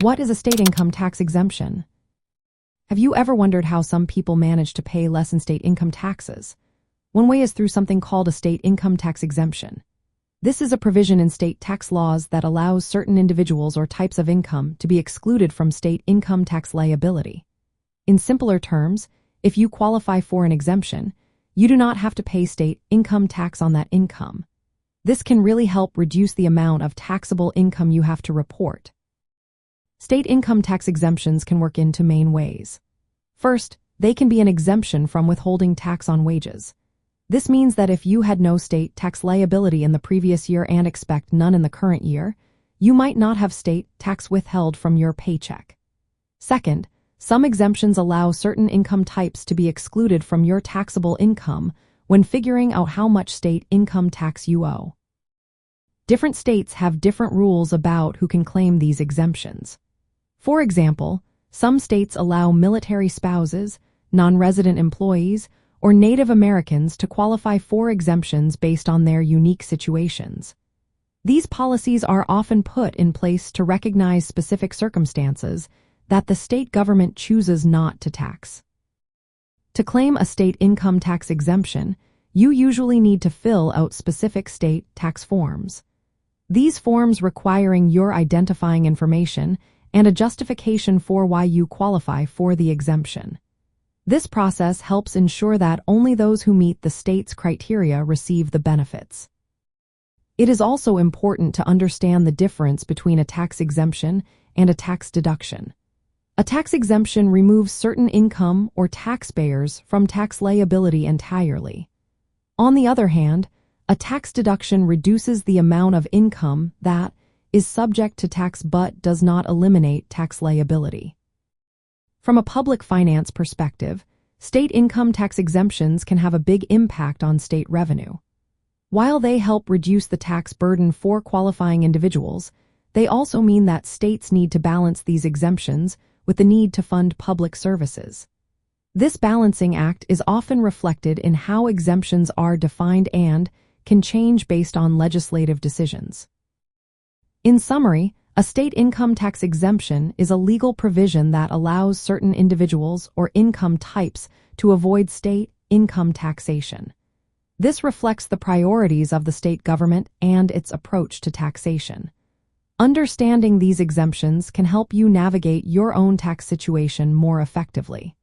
What is a state income tax exemption? Have you ever wondered how some people manage to pay less in state income taxes? One way is through something called a state income tax exemption. This is a provision in state tax laws that allows certain individuals or types of income to be excluded from state income tax liability. In simpler terms, if you qualify for an exemption, you do not have to pay state income tax on that income. This can really help reduce the amount of taxable income you have to report. State income tax exemptions can work in two main ways. First, they can be an exemption from withholding tax on wages. This means that if you had no state tax liability in the previous year and expect none in the current year, you might not have state tax withheld from your paycheck. Second, some exemptions allow certain income types to be excluded from your taxable income when figuring out how much state income tax you owe. Different states have different rules about who can claim these exemptions. For example, some states allow military spouses, non-resident employees, or Native Americans to qualify for exemptions based on their unique situations. These policies are often put in place to recognize specific circumstances that the state government chooses not to tax. To claim a state income tax exemption, you usually need to fill out specific state tax forms. These forms requiring your identifying information and a justification for why you qualify for the exemption. This process helps ensure that only those who meet the state's criteria receive the benefits. It is also important to understand the difference between a tax exemption and a tax deduction. A tax exemption removes certain income or taxpayers from tax liability entirely. On the other hand, a tax deduction reduces the amount of income that is subject to tax but does not eliminate tax liability. From a public finance perspective, state income tax exemptions can have a big impact on state revenue. While they help reduce the tax burden for qualifying individuals, they also mean that states need to balance these exemptions with the need to fund public services. This balancing act is often reflected in how exemptions are defined and can change based on legislative decisions. In summary, a state income tax exemption is a legal provision that allows certain individuals or income types to avoid state income taxation. This reflects the priorities of the state government and its approach to taxation. Understanding these exemptions can help you navigate your own tax situation more effectively.